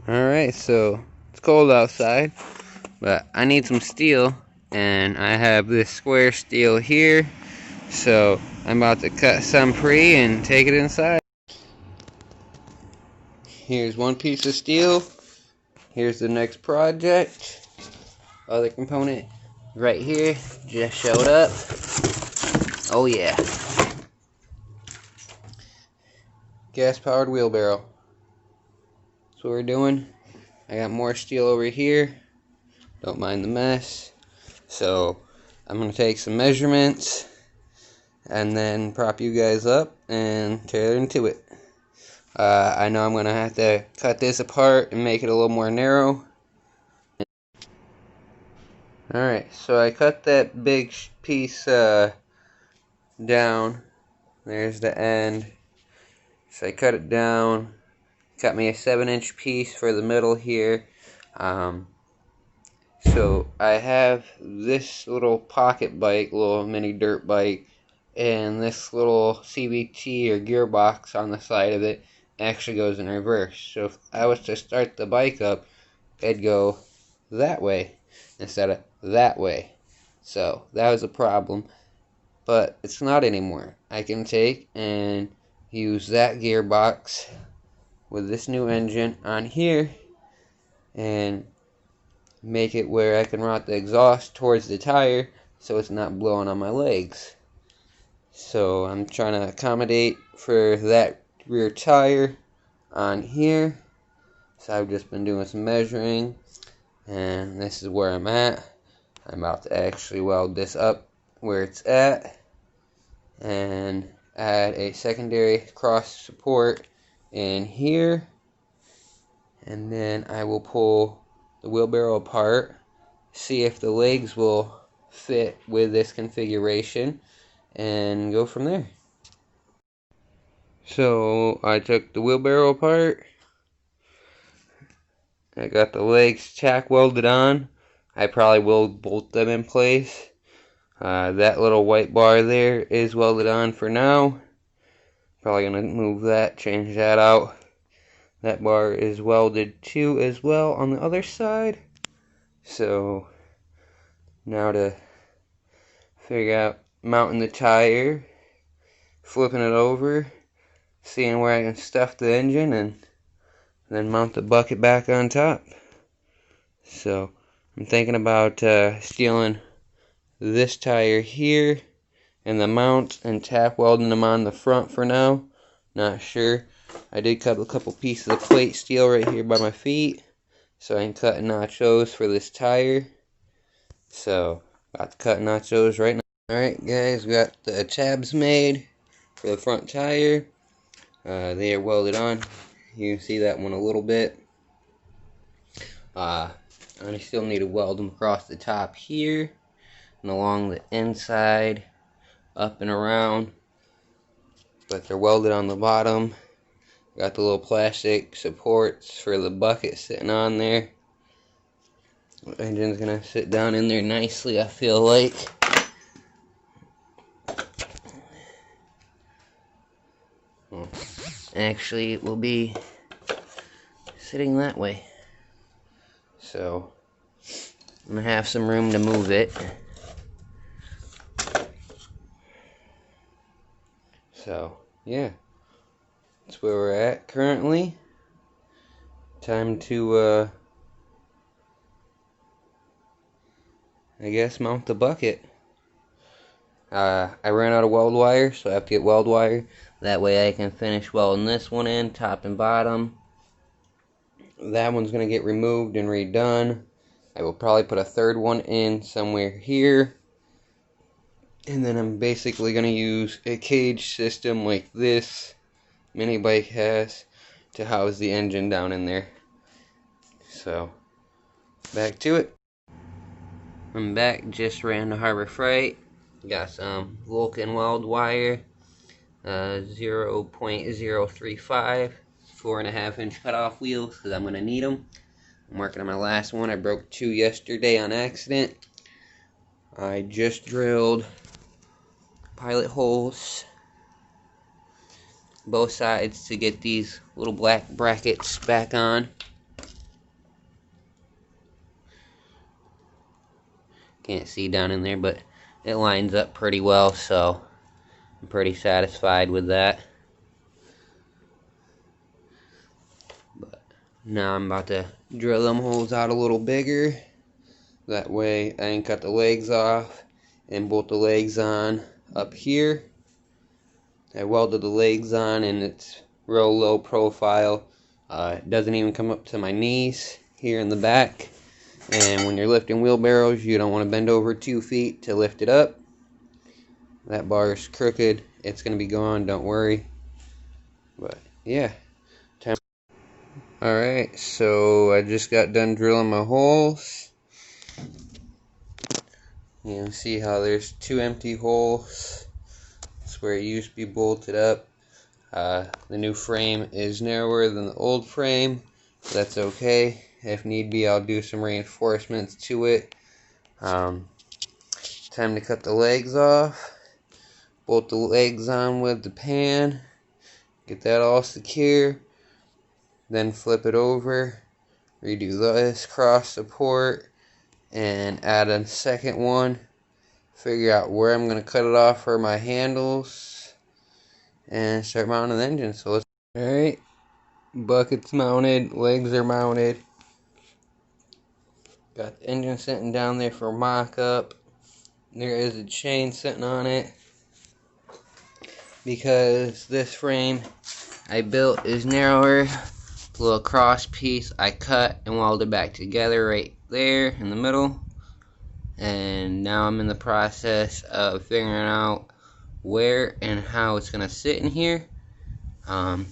Alright, so it's cold outside, but I need some steel, and I have this square steel here, so I'm about to cut some free and take it inside. Here's one piece of steel. Here's the next project. Other component right here just showed up. Oh yeah. Gas-powered wheelbarrow. That's what we're doing. I got more steel over here. Don't mind the mess. So I'm going to take some measurements and then prop you guys up and tear into it. I know I'm going to have to cut this apart and make it a little more narrow. Alright, so I cut that big piece down. There's the end. So I cut it down. Cut me a 7-inch piece for the middle here. So I have this little pocket bike, little mini dirt bike, and this little CVT or gearbox on the side of it actually goes in reverse. So if I was to start the bike up, it'd go that way instead of that way. So that was a problem, but it's not anymore. I can take and use that gearbox with this new engine on here and make it where I can route the exhaust towards the tire so it's not blowing on my legs. So I'm trying to accommodate for that rear tire on here. So I've just been doing some measuring, and this is where I'm at. I'm about to actually weld this up where it's at and add a secondary cross support in here, and then I will pull the wheelbarrow apart, see if the legs will fit with this configuration, and go from there. So I took the wheelbarrow apart. I got the legs tack welded on. I probably will bolt them in place. That little white bar there is welded on for now. Probably gonna move that, change that out. That bar is welded too as well on the other side. So now to figure out mounting the tire, flipping it over, seeing where I can stuff the engine, and then mount the bucket back on top. So I'm thinking about stealing this tire here and the mount and tack welding them on the front for now. Not sure. I did cut a couple pieces of plate steel right here by my feet, so I can cut nachos for this tire. So about to cut nachos right now. Alright guys, we got the tabs made for the front tire. They are welded on. You can see that one a little bit. I still need to weld them across the top here and along the inside, up and around. But they're welded on the bottom. Got the little plastic supports for the bucket sitting on there. The engine's gonna sit down in there nicely, I feel like. Well, actually, it will be sitting that way. So, I'm gonna have some room to move it. So, yeah. That's where we're at currently. Time to, I guess, mount the bucket. I ran out of weld wire, so I have to get weld wire. That way I can finish welding this one in, top and bottom. That one's going to get removed and redone. I will probably put a third one in somewhere here. And then I'm basically going to use a cage system like this mini bike has to house the engine down in there. So, back to it. I'm back, just ran to Harbor Freight. Got some Vulcan weld wire, 0.035, 4.5-inch cutoff wheels, because I'm going to need them. I'm working on my last one. I broke 2 yesterday on accident. I just drilled pilot holes both sides to get these little black brackets back on. Can't see down in there, but it lines up pretty well, so I'm pretty satisfied with that. But now I'm about to drill them holes out a little bigger. That way I can cut the legs off and bolt the legs on up here. I welded the legs on and it's real low profile. It doesn't even come up to my knees here in the back. And when you're lifting wheelbarrows, you don't want to bend over 2 feet to lift it up. That bar is crooked. It's going to be gone, don't worry. But yeah. Alright, so I just got done drilling my holes. You can see how there's 2 empty holes. That's where it used to be bolted up. The new frame is narrower than the old frame. That's okay. If need be, I'll do some reinforcements to it. Time to cut the legs off. Bolt the legs on with the pan. Get that all secure. Then flip it over. Redo this cross support. And add a second one. Figure out where I'm going to cut it off for my handles. And start mounting the engine. So let's. Alright. Bucket's mounted. Legs are mounted. Got the engine sitting down there for mock-up. There is a chain sitting on it. Because this frame I built is narrower. The little cross piece I cut and welded back together right there in the middle. And now I'm in the process of figuring out where and how it's going to sit in here. Got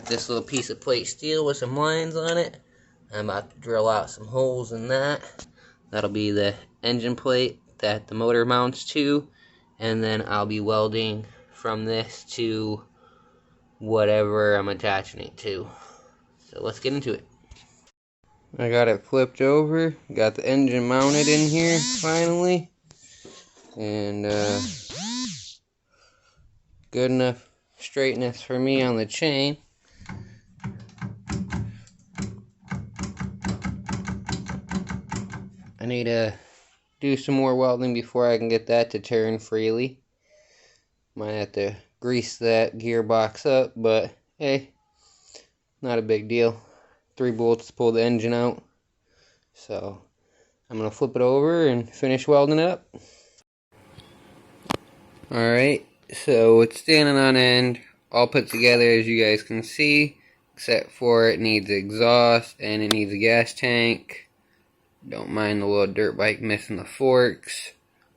this little piece of plate steel with some lines on it. I'm about to drill out some holes in that. That'll be the engine plate that the motor mounts to. And then I'll be welding from this to whatever I'm attaching it to. So let's get into it. I got it flipped over. Got the engine mounted in here finally. And good enough straightness for me on the chain. I need to do some more welding before I can get that to turn freely. Might have to grease that gearbox up, but hey, not a big deal. 3 bolts to pull the engine out. So I'm going to flip it over and finish welding it up. Alright, so it's standing on end, all put together as you guys can see, except for it needs exhaust and it needs a gas tank. Don't mind the little dirt bike missing the forks.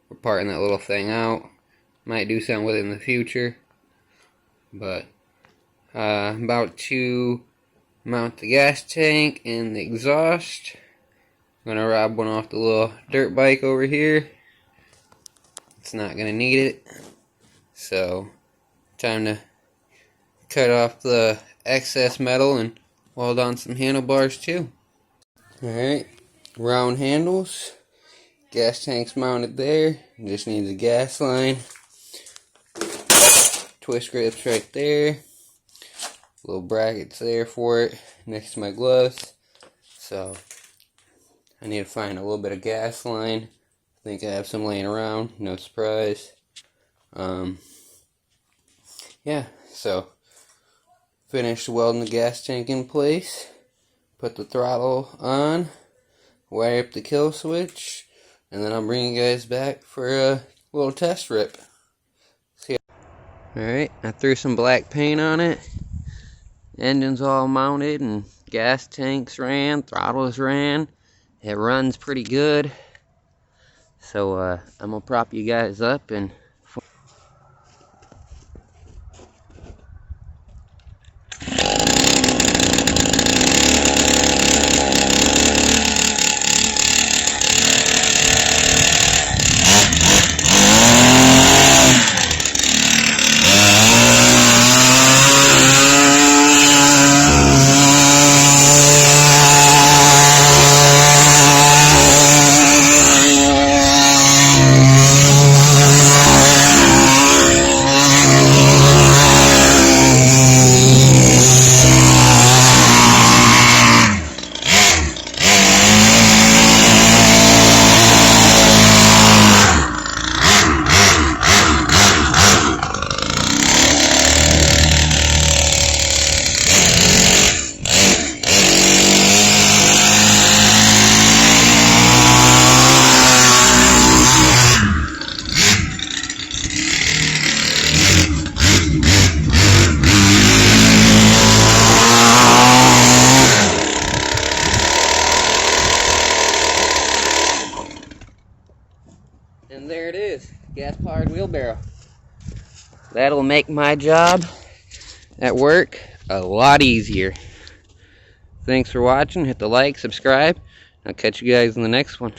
We're parting that little thing out. Might do something with it in the future. But I'm about to mount the gas tank and the exhaust. I'm going to rob one off the little dirt bike over here. It's not going to need it. So, time to cut off the excess metal and weld on some handlebars too. Alright, round handles. Gas tank's mounted there. Just needs a gas line. Twist grips right there. Little brackets there for it next to my gloves. So I need to find a little bit of gas line. I think I have some laying around, no surprise. Yeah, so finished welding the gas tank in place. Put the throttle on, wire up the kill switch, and then I'll bring you guys back for a little test rip. See. Alright, I threw some black paint on it. Engine's all mounted and gas tanks ran, throttles ran. It runs pretty good. So I'm gonna prop you guys up and And there it is, gas-powered wheelbarrow. That'll make my job at work a lot easier. Thanks for watching. Hit the like, subscribe. I'll catch you guys in the next one.